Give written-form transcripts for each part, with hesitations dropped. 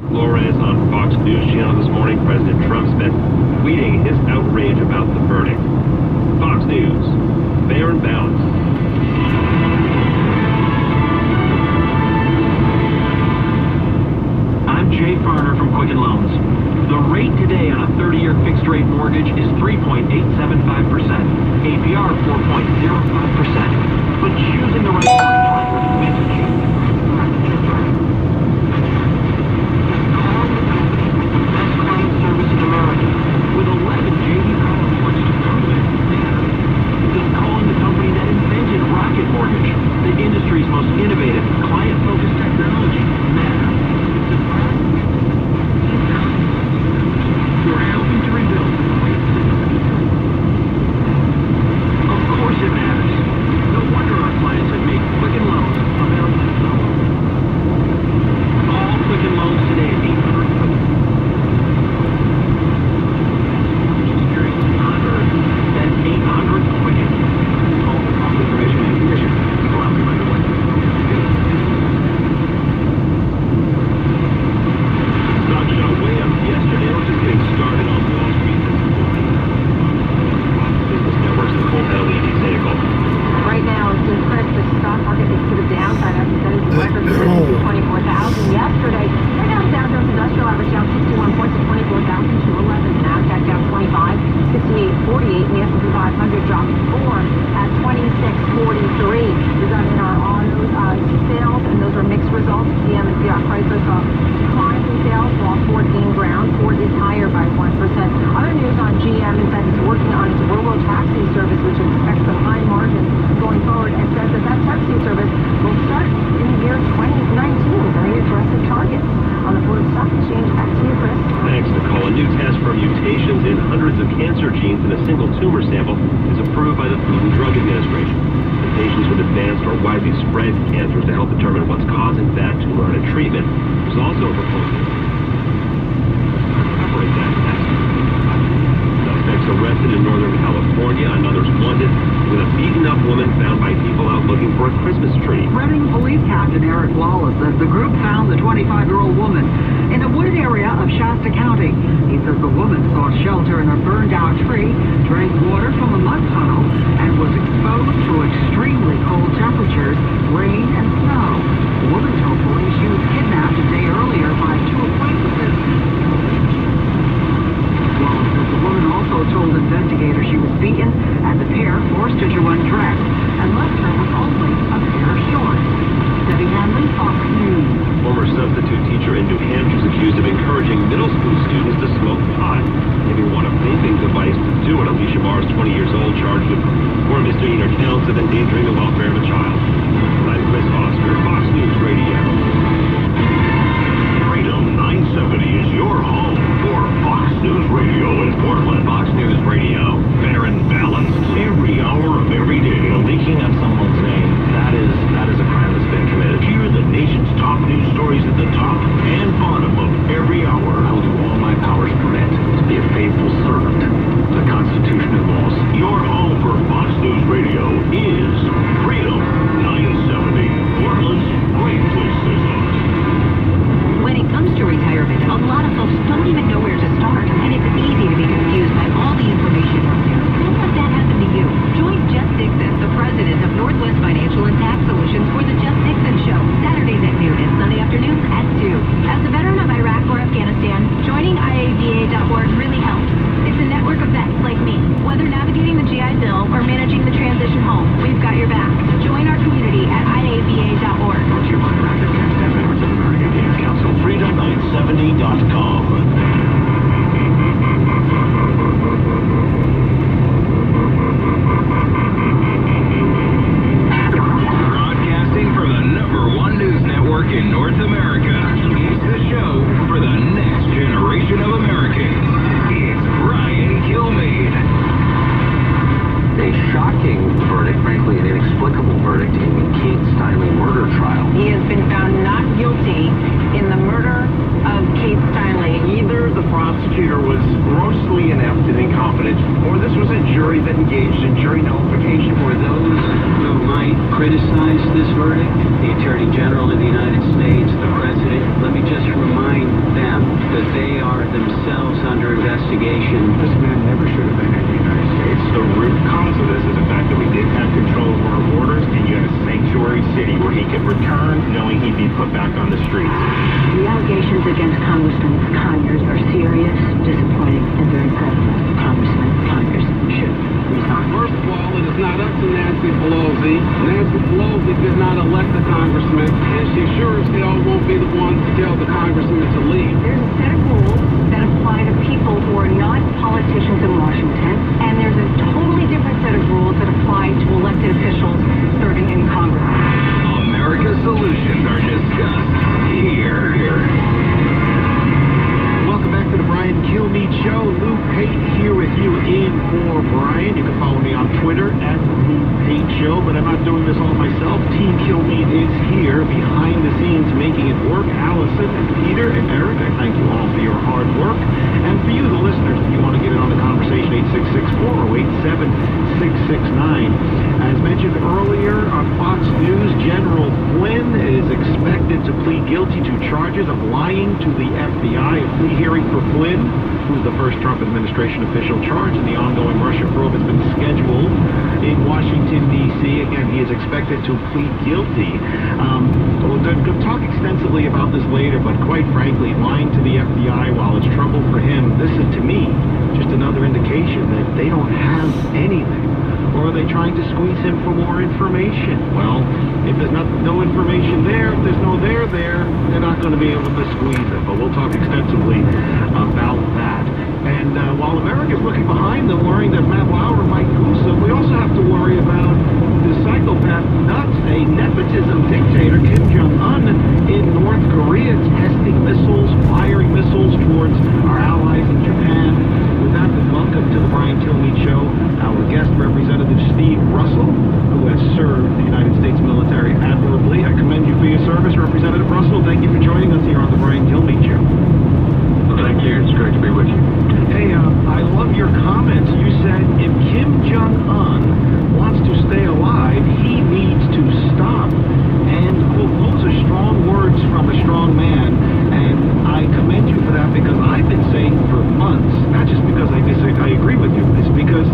Flores on Fox News Channel this morning. President Trump's been tweeting his outrage about the verdict. Fox News, fair and balanced. I'm Jay Farner from Quicken Loans. The rate today on a 30-year fixed-rate mortgage is 3.875%, APR 4.05%. But choosing the right mortgage lender means you. Best client service in America, with 11 J.D. Power Awards to prove it. Just calling the company that invented Rocket Mortgage, the industry's most innovative, client-focused technology. We're helping to rebuild. Of course it matters. No wonder our clients have made Quicken Loans America's number. Call Quicken Loans today at 800. That's 800 Quicken. Call for proper information and conditions. Equal housing lender license. Stock shot way up yesterday. We're just getting started on Wall Street this morning. Business networks and full LED cycle. Right now, it's in Chris, the stock market is to the downside after setting record for 24,000 yesterday. Right now, the Dow Jones Industrial Average down 61 points to 24,211. Nasdaq down 25, 68.48. And the S&P 500 dropped 4 at 26.43. We got in our auto sales, and those are mixed results. GM and Fiat Chrysler saw declines in sales, while Ford gained ground. Ford is higher by 1%. Other news on GM is that it's working on its robo-taxi service, which expects some high margins going forward, and says that taxi service will start in the year 2019, very aggressive targets. On the Florida Stock Exchange, back to you, Chris. Thanks, Nicole. A new test for mutations in hundreds of cancer genes in a single tumor sample is approved by the Food and Drug Administration. Mutations with advanced or widely spread cancers to help determine what's causing that tumor and a treatment. There's also a proposal to separate that test. Suspects arrested in Northern California, another's wanted with a beaten-up woman found by people out looking for a Christmas tree. Reading Police Captain Eric Wallace says the group found the 25-year-old woman in a wooded area of Shasta County. He says the woman sought shelter in a burned-out tree, drank water from a mud tunnel, and was exposed to extremely cold temperatures, rain, and snow. The woman told police she was kidnapped a day earlier by two acquaintances. Wallace says the woman also told investigators she was beaten and the pair forced her to undress and left her with only a pair of shorts. Debbie Hanley, Fox News. Former substitute teacher in New Hampshire is accused of encouraging middle school students to smoke pot, giving one a vaping device to do it. Alicia Barr is 20 years old, charged with 4 misdemeanor counts of endangering the welfare of a child. I'm Chris Foster, Fox News Radio. Freedom 970 is your home for Fox News Radio in Portland. Fox News Radio, fair and balanced, every hour of every day. Leaking of someone's name, that is a crime that's been committed. Hear the nation's top news stories at the top and bottom of every hour. I will do all my powers permit to be a faithful servant to the Constitution and laws. Your home for Fox News Radio is Freedom 970, Portland's great place to live. When it comes to retirement, a lot of folks don't even know where to start, and it's easy to be confused by all the information out there. Don't let that happen to you. Join Jeff Dixon, the president of Northwest Financial and Tax Solutions, for the Jeff Dixon Show, Saturdays at noon and Sunday afternoons at 2. As a veteran of Iraq or Afghanistan, joining IAVA.org really helps. It's a network of vets like me. Whether navigating the GI Bill or managing the transition home, we've got your back. Join our community at IAVA.org. Brought to you by Iraq Afghan staff members of the American Games Council. Freedom970.com. Broadcasting from the #1 news network in North America. It's the show for the next generation of Americans. It's Brian Kilmeade. A shocking verdict, frankly an inexplicable verdict, in the Kate Steinle murder trial. He has been found not guilty in the murder of Kate Steinle. Either the prosecutor was grossly inept and incompetent, or this was a jury that engaged in jury nullification. For those who might criticize this verdict, the Attorney General of the United States, the President, let me just remind them put back on the streets. The allegations against Congressman Conyers are serious, disappointing, and very credible. Congressman Conyers should resign. First of all, it is not up to Nancy Pelosi. Nancy Pelosi did not elect the congressman, and she sure as hell won't be the one to tell the congressman to leave. There's a set of rules that apply to people who are not politicians in Washington, and there's a totally different set of rules that apply to elected officials serving in Congress. America's solutions are discussed here. Welcome back to the Brian Kilmeade Show. Lou Pate here with you in for Brian. You can follow me on Twitter at Lou Pate Show, but I'm not doing this all myself. Team Kilmeade is here behind the scenes making it work. Allison and Peter and Eric, I thank you all for your hard work. And for you, the listeners, if you want to get in on the conversation, 866-408-7669. As mentioned earlier on Fox News, General Flynn is expected to plead guilty to charges of lying to the FBI. A plea hearing for Flynn, who's the first Trump administration official charged in the ongoing Russia probe, has been scheduled in Washington, D.C. Again, he is expected to plead guilty. We'll talk extensively about this later, but quite frankly, lying to the FBI, while it's trouble for him, this is, to me, just another indication that they don't have anything. Or are they trying to squeeze him for more information? Well, if there's no information there, if there's no there, they're not going to be able to squeeze it. But we'll talk extensively about that. And while America's looking behind them, worrying that Matt Lauer might goose them, we also have to worry about the psychopath nuts, a nepotism dictator, Kim Jong-un, in North Korea, testing missiles, firing missiles towards our allies in Japan. With that, welcome to the Brian Kilmeade Show. Our guest, Representative Steve Russell, who has served the United States military admirably. I commend you for your service, Representative Russell. Thank you for joining us here on the Brian Kilmeade Show. Well, thank you. It's great to be with you. Hey, I love your comments. You said if Kim Jong-un wants to stay alive, he needs to stop. And, quote, those are strong words from a strong man, and I commend you for that, because I've been saying for months, not just because I agree with you, it's because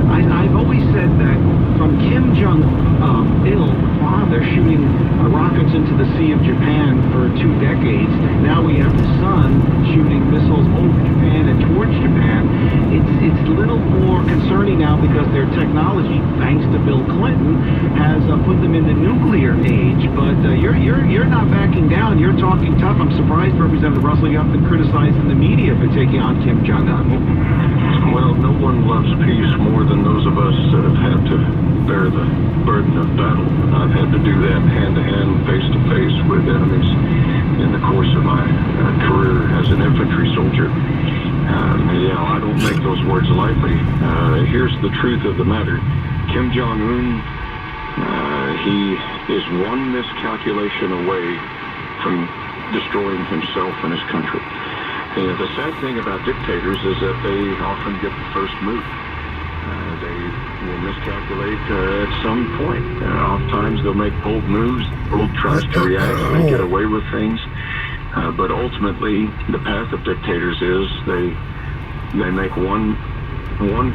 I've always said that from Kim Jong-il, father, shooting rockets into the Sea of Japan for 2 decades, now we have the son shooting missiles over Japan and towards Japan. It's a little more concerning now, because their technology, thanks to Bill Clinton, has put them in the nuclear age. But you're not backing down. You're talking tough. I'm surprised, Representative Russell, you haven't been criticized in the media for taking on Kim Jong-un. Well, no one loves peace more than those of us that have had to bear the burden of battle. I've had to do that hand-to-hand, face-to-face with enemies in the course of my career as an infantry soldier. I don't make those words lightly. Here's the truth of the matter. Kim Jong-un, he is one miscalculation away from destroying himself and his country. The sad thing about dictators is that they often get the first move. They will miscalculate at some point. Oftentimes they'll make bold moves. The world tries to react, they get away with things. But ultimately, the path of dictators is they make one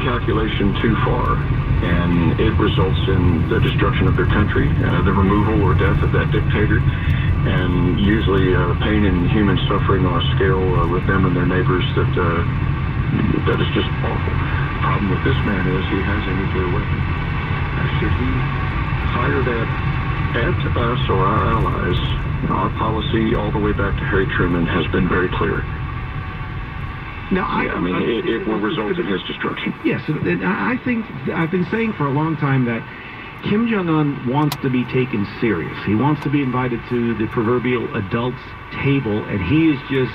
calculation too far, and it results in the destruction of their country, the removal or death of that dictator, and usually pain and human suffering on a scale with them and their neighbors that is just awful. The problem with this man is he has a nuclear weapon. Should he fire that at us or our allies, our policy all the way back to Harry Truman has been very clear. Now, it will result in his destruction. Yes, I think I've been saying for a long time that Kim Jong-un wants to be taken serious. He wants to be invited to the proverbial adult's table, and he is just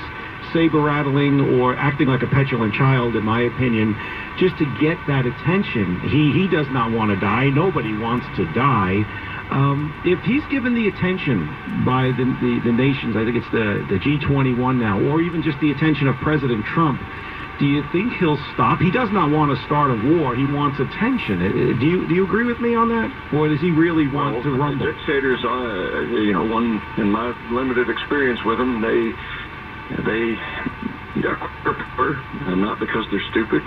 saber-rattling or acting like a petulant child, in my opinion, just to get that attention. He does not want to die. Nobody wants to die. If he's given the attention by the nations, I think it's the G21 now, or even just the attention of President Trump, do you think he'll stop? He does not want to start a war. He wants attention. Do you agree with me on that? Or does he really want to rumble? Dictators, one in my limited experience with them, they not because they're stupid.